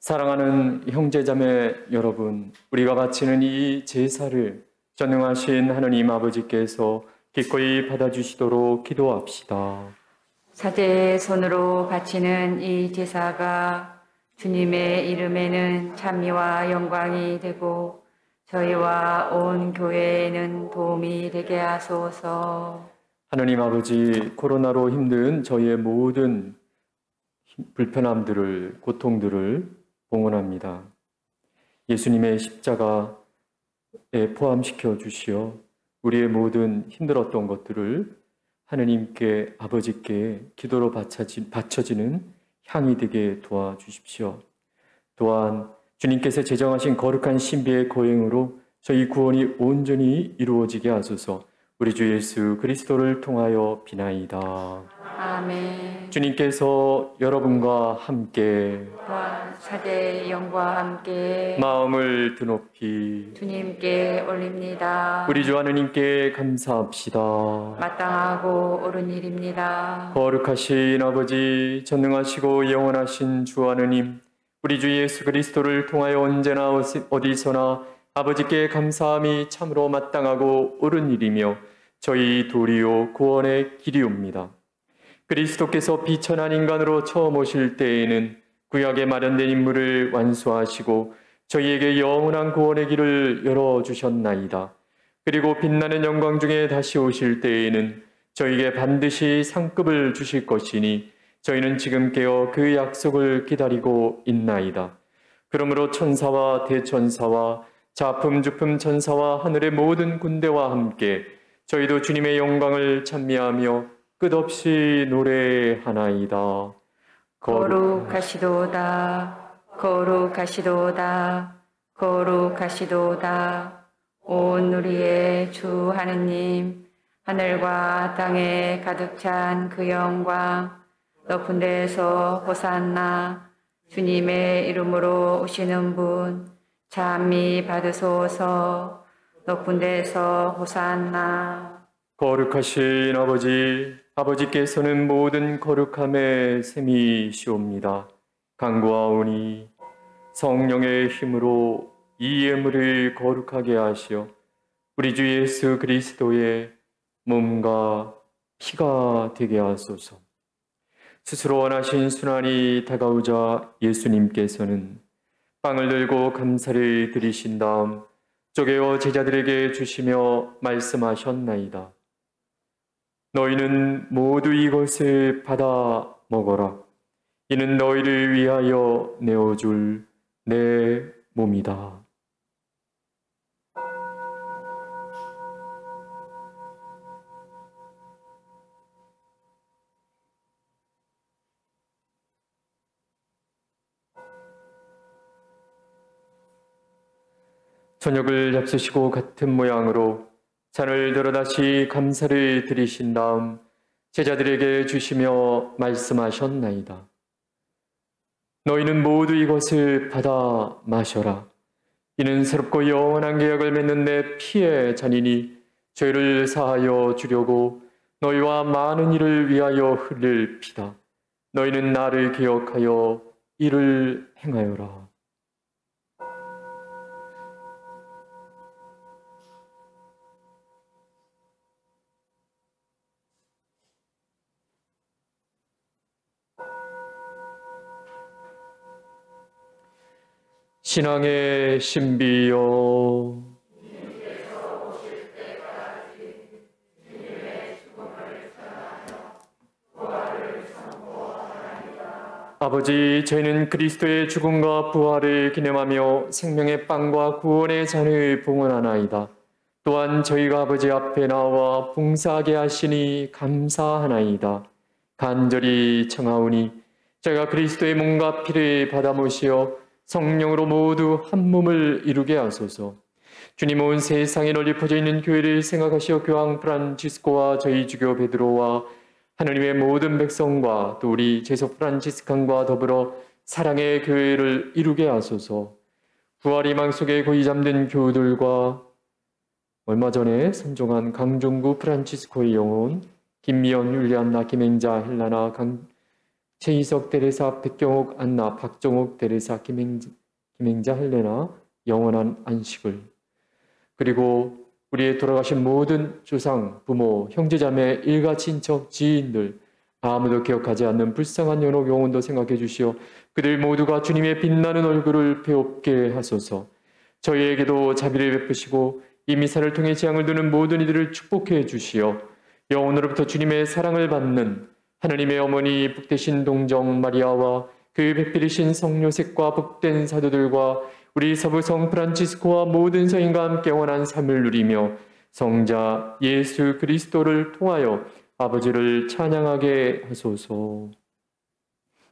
사랑하는 형제자매 여러분, 우리가 바치는 이 제사를 전능하신 하느님 아버지께서 기꺼이 받아주시도록 기도합시다. 사제의 손으로 바치는 이 제사가 주님의 이름에는 찬미와 영광이 되고 저희와 온 교회에는 도움이 되게 하소서. 하느님 아버지, 코로나로 힘든 저희의 모든 불편함들을, 고통들을 봉헌합니다. 예수님의 십자가에 포함시켜 주시어 우리의 모든 힘들었던 것들을 하느님께, 아버지께 기도로 바쳐지는 향이 되게 도와주십시오. 또한 주님께서 제정하신 거룩한 신비의 거행으로 저희 구원이 온전히 이루어지게 하소서. 우리 주 예수 그리스도를 통하여 비나이다. 아멘. 주님께서 여러분과 함께 또한 사제의 영과 함께 마음을 드높이 주님께 올립니다. 우리 주 하느님께 감사합시다. 마땅하고 옳은 일입니다. 거룩하신 아버지, 전능하시고 영원하신 주 하느님, 우리 주 예수 그리스도를 통하여 언제나 어디서나 아버지께 감사함이 참으로 마땅하고 옳은 일이며 저희 도리요 구원의 길이옵니다. 그리스도께서 비천한 인간으로 처음 오실 때에는 구약에 마련된 임무를 완수하시고 저희에게 영원한 구원의 길을 열어주셨나이다. 그리고 빛나는 영광 중에 다시 오실 때에는 저희에게 반드시 상급을 주실 것이니 저희는 지금 깨어 그 약속을 기다리고 있나이다. 그러므로 천사와 대천사와 자품 주품 천사와 하늘의 모든 군대와 함께 저희도 주님의 영광을 찬미하며 끝없이 노래하나이다. 거룩하시도다, 거룩하시도다, 거룩하시도다. 온 우리의 주 하느님, 하늘과 땅에 가득 찬 그 영광, 높은 데서 호산나. 주님의 이름으로 오시는 분 찬미 받으소서. 높은 데서 호산나. 거룩하신 아버지, 아버지께서는 모든 거룩함의 셈이시옵니다. 간구하오니 성령의 힘으로 이 예물을 거룩하게 하시어 우리 주 예수 그리스도의 몸과 피가 되게 하소서. 스스로 원하신 순환이 다가오자 예수님께서는 빵을 들고 감사를 드리신 다음 쪼개어 제자들에게 주시며 말씀하셨나이다. 너희는 모두 이것을 받아 먹어라. 이는 너희를 위하여 내어줄 내 몸이다. 저녁을 잡수시고 같은 모양으로 잔을 들어 다시 감사를 드리신 다음 제자들에게 주시며 말씀하셨나이다. 너희는 모두 이것을 받아 마셔라. 이는 새롭고 영원한 계약을 맺는 내 피의 잔이니 죄를 사하여 주려고 너희와 많은 이를 위하여 흘릴 피다. 너희는 나를 기억하여 이를 행하여라. 신앙의 신비여, 아버지, 저희는 그리스도의 죽음과 부활을 기념하며 생명의 빵과 구원의 잔을 봉헌하나이다. 또한 저희가 아버지 앞에 나와 봉사하게 하시니 감사하나이다. 간절히 청하오니 저희가 그리스도의 몸과 피를 받아 모시어 성령으로 모두 한 몸을 이루게 하소서. 주님, 온 세상에 널리 퍼져 있는 교회를 생각하시어 교황 프란치스코와 저희 주교 베드로와 하느님의 모든 백성과 또 우리 제속 프란치스칸과 더불어 사랑의 교회를 이루게 하소서. 부활 희망 속에 고이 잠든 교우들과 얼마 전에 선종한 강종구 프란치스코의 영혼, 김미연, 율리안나, 김행자, 헬라나, 최희석 데레사, 백경옥 안나, 박정옥 데레사, 김행자 헬레나 영원한 안식을, 그리고 우리의 돌아가신 모든 조상, 부모, 형제자매, 일가 친척, 지인들, 아무도 기억하지 않는 불쌍한 연옥 영혼도 생각해 주시어 그들 모두가 주님의 빛나는 얼굴을 배웁게 하소서. 저희에게도 자비를 베푸시고 이 미사를 통해 재앙을 두는 모든 이들을 축복해 주시어 영혼으로부터 주님의 사랑을 받는 하나님의 어머니 복되신 동정 마리아와 그 백필이신 성 요셉과 복된 사도들과 우리 서부성 프란치스코와 모든 성인과 함께 영원한 삶을 누리며 성자 예수 그리스도를 통하여 아버지를 찬양하게 하소서.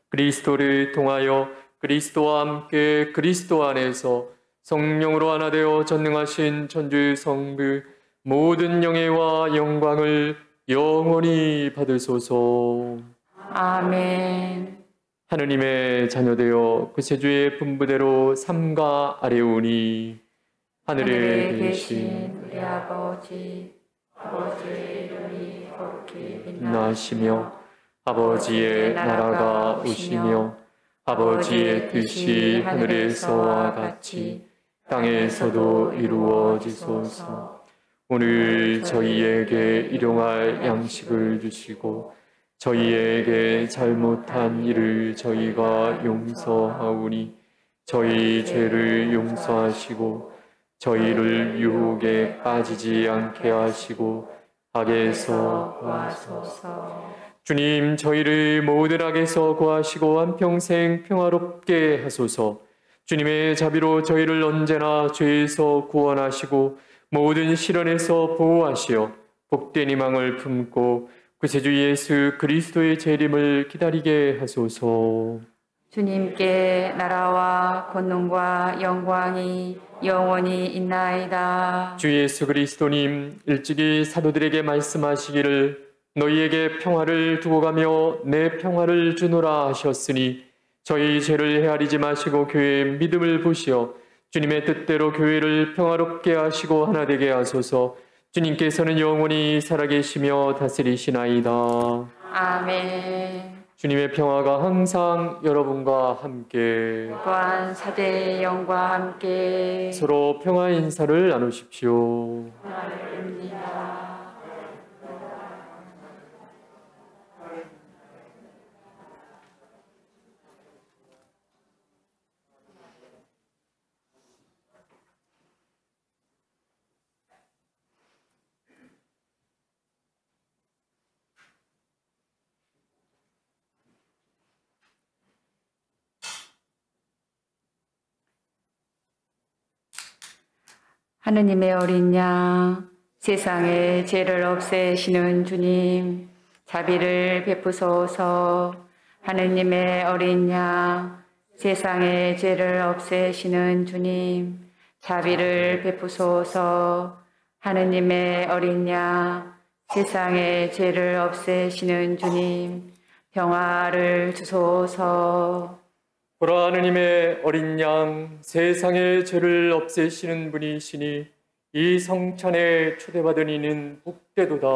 그리스도를 통하여 그리스도와 함께 그리스도 안에서 성령으로 하나 되어 전능하신 천주 성부 모든 영예와 영광을 영원히 받으소서. 아멘. 하느님의 자녀되어 구세주의 분부대로 삼가 아뢰오니 하늘에 계신 우리 아버지의 이름이 거룩히 빛나시며 아버지의 나라가 오시며 아버지의 뜻이 하늘에서와 같이 땅에서도 이루어지소서. 오늘 저희에게 일용할 양식을 주시고 저희에게 잘못한 일을 저희가 용서하오니 저희 죄를 용서하시고 저희를 유혹에 빠지지 않게 하시고 악에서 구하소서. 주님, 저희를 모든 악에서 구하시고 한평생 평화롭게 하소서. 주님의 자비로 저희를 언제나 죄에서 구원하시고 모든 시련에서 보호하시어 복된 희망을 품고 구세주 예수 그리스도의 재림을 기다리게 하소서. 주님께 나라와 권능과 영광이 영원히 있나이다. 주 예수 그리스도님, 일찍이 사도들에게 말씀하시기를 너희에게 평화를 두고 가며 내 평화를 주노라 하셨으니 저희 죄를 헤아리지 마시고 교회의 믿음을 보시어 주님의 뜻대로 교회를 평화롭게 하시고 하나 되게 하소서. 주님께서는 영원히 살아계시며 다스리시나이다. 아멘. 주님의 평화가 항상 여러분과 함께 또한 사제의 영과 함께 서로 평화 인사를 나누십시오. 하느님의 어린 양, 세상의 죄를 없애시는 주님, 자비를 베푸소서. 하느님의 어린 양, 세상의 죄를 없애시는 주님, 자비를 베푸소서. 하느님의 어린 양, 세상의 죄를 없애시는 주님, 평화를 주소서. 보라, 하느님의 어린 양, 세상의 죄를 없애시는 분이시니 이 성찬에 초대받은 이는 복되도다.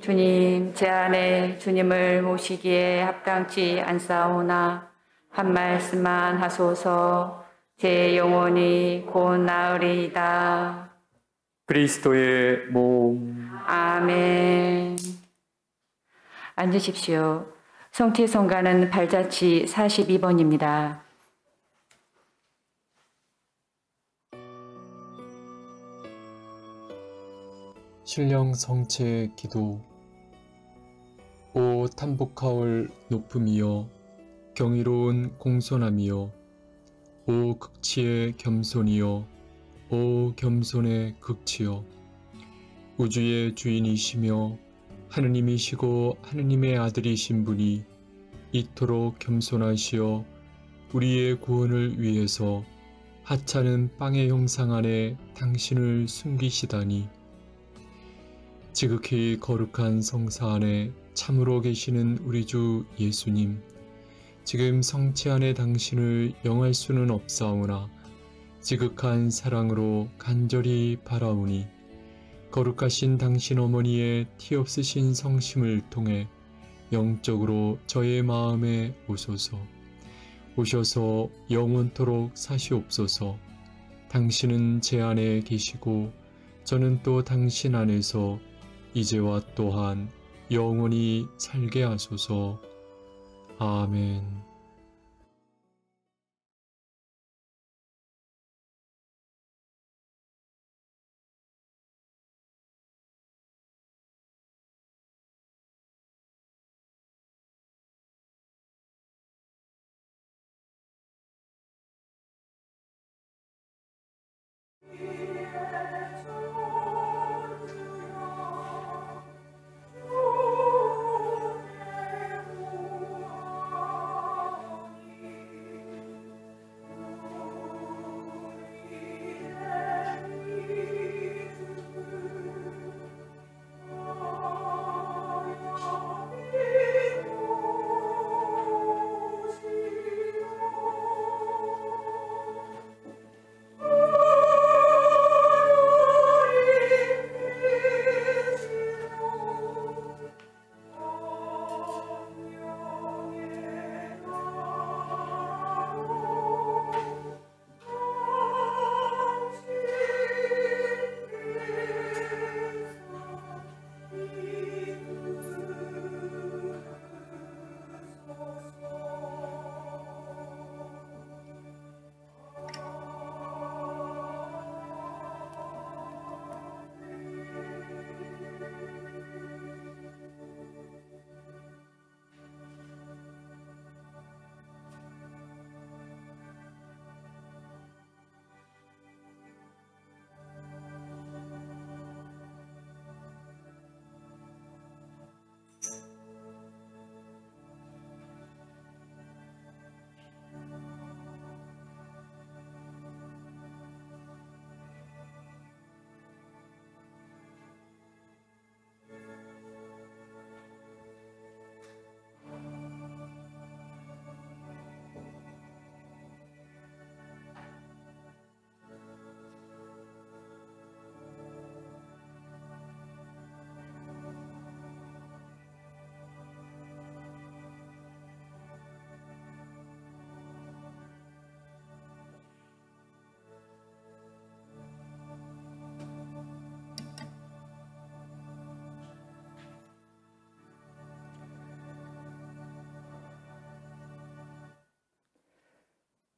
주님, 제 안에 주님을 모시기에 합당치 않사오나 한 말씀만 하소서. 제 영혼이 곧 나으리이다. 그리스도의 몸. 아멘. 앉으십시오. 성티성가는 발자취 42번입니다. 신령 성체 기도. 오 탄복하올 높음이여 경이로운 공손함이여 오 극치의 겸손이여 오 겸손의 극치여 우주의 주인이시며 하느님이시고 하느님의 아들이신 분이 이토록 겸손하시어 우리의 구원을 위해서 하찮은 빵의 형상 안에 당신을 숨기시다니. 지극히 거룩한 성사 안에 참으로 계시는 우리 주 예수님, 지금 성체 안에 당신을 영할 수는 없사오나 지극한 사랑으로 간절히 바라오니 거룩하신 당신 어머니의 티 없으신 성심을 통해 영적으로 저의 마음에 오셔서 영원토록 사시옵소서. 당신은 제 안에 계시고 저는 또 당신 안에서 이제와 또한 영원히 살게 하소서. 아멘.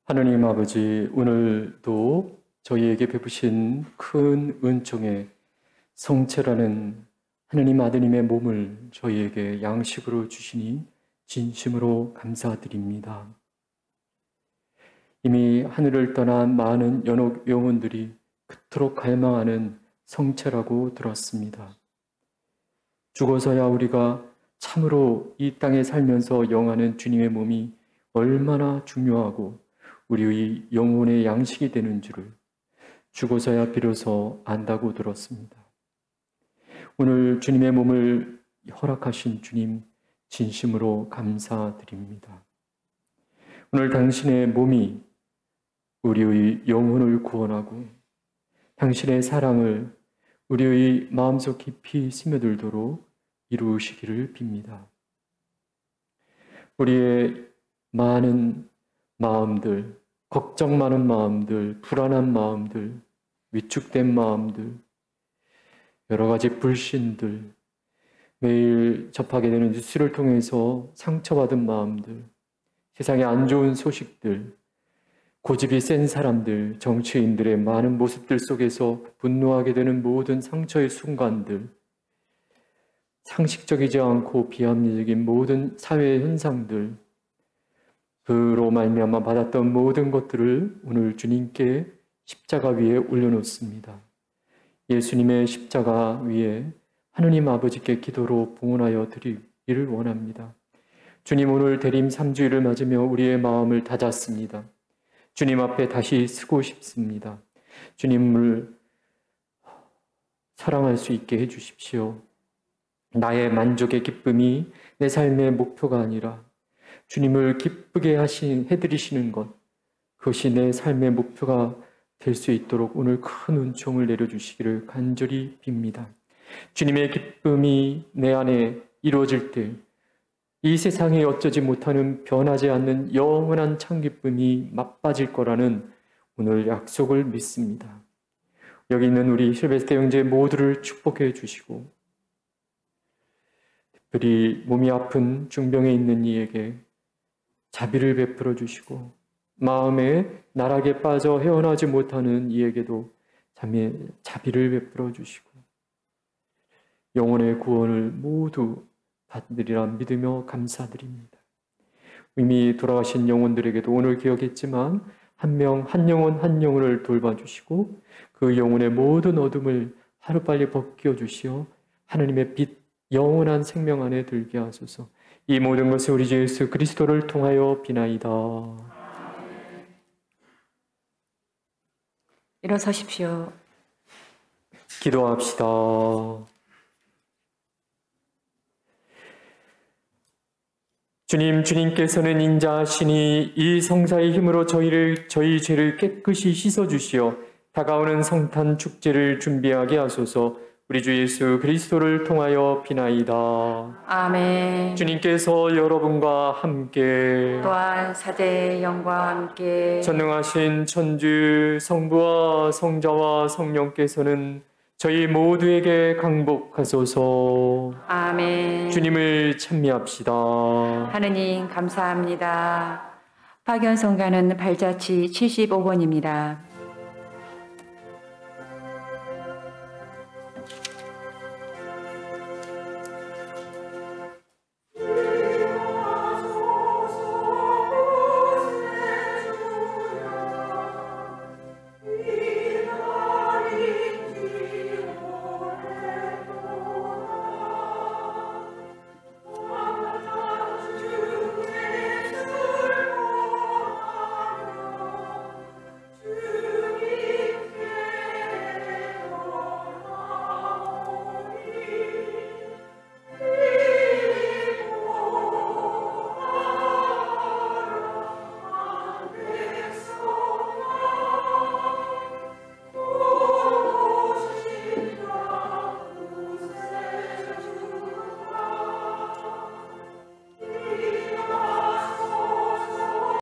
하느님 아버지, 오늘도 저희에게 베푸신 큰 은총의 성체라는 하느님 아드님의 몸을 저희에게 양식으로 주시니 진심으로 감사드립니다. 이미 하늘을 떠난 많은 연옥 영혼들이 그토록 갈망하는 성체라고 들었습니다. 죽어서야 우리가 참으로 이 땅에 살면서 영하는 주님의 몸이 얼마나 중요하고 우리의 영혼의 양식이 되는 줄을 죽어서야 비로소 안다고 들었습니다. 오늘 주님의 몸을 허락하신 주님 진심으로 감사드립니다. 오늘 당신의 몸이 우리의 영혼을 구원하고 당신의 사랑을 우리의 마음속 깊이 스며들도록 이루시기를 빕니다. 우리의 많은 마음들, 걱정 많은 마음들, 불안한 마음들, 위축된 마음들, 여러 가지 불신들, 매일 접하게 되는 뉴스를 통해서 상처받은 마음들, 세상의 안 좋은 소식들, 고집이 센 사람들, 정치인들의 많은 모습들 속에서 분노하게 되는 모든 상처의 순간들, 상식적이지 않고 비합리적인 모든 사회의 현상들, 그로 말미암아 받았던 모든 것들을 오늘 주님께 십자가 위에 올려놓습니다. 예수님의 십자가 위에 하느님 아버지께 기도로 봉헌하여 드리기를 원합니다. 주님, 오늘 대림 3주일을 맞으며 우리의 마음을 다잡습니다. 주님 앞에 다시 서고 싶습니다. 주님을 사랑할 수 있게 해주십시오. 나의 만족의 기쁨이 내 삶의 목표가 아니라 주님을 기쁘게 해드리시는 것, 그것이 내 삶의 목표가 될 수 있도록 오늘 큰 은총을 내려주시기를 간절히 빕니다. 주님의 기쁨이 내 안에 이루어질 때 이 세상이 어쩌지 못하는 변하지 않는 영원한 참 기쁨이 맛빠질 거라는 오늘 약속을 믿습니다. 여기 있는 우리 실베스테 형제 모두를 축복해 주시고, 특별히 몸이 아픈 중병에 있는 이에게 자비를 베풀어 주시고, 마음에 나락에 빠져 헤어나지 못하는 이에게도 자비를 베풀어 주시고, 영혼의 구원을 모두 받으리라 믿으며 감사드립니다. 이미 돌아가신 영혼들에게도 오늘 기억했지만 한 영혼 한 영혼을 돌봐주시고 그 영혼의 모든 어둠을 하루빨리 벗겨 주시어 하나님의 빛 영원한 생명 안에 들게 하소서. 이 모든 것을 우리 주 예수 그리스도를 통하여 비나이다. 일어서십시오. 기도합시다. 주님께서는 인자하시니 이 성사의 힘으로 저희 죄를 깨끗이 씻어주시어 다가오는 성탄 축제를 준비하게 하소서. 우리 주 예수 그리스도를 통하여 비나이다. 아멘. 주님께서 여러분과 함께 또한 사제의 영과 함께 전능하신 천주 성부와 성자와 성령께서는 저희 모두에게 강복하소서. 아멘. 주님을 찬미합시다. 하느님 감사합니다. 박연성가는 발자취 75번입니다.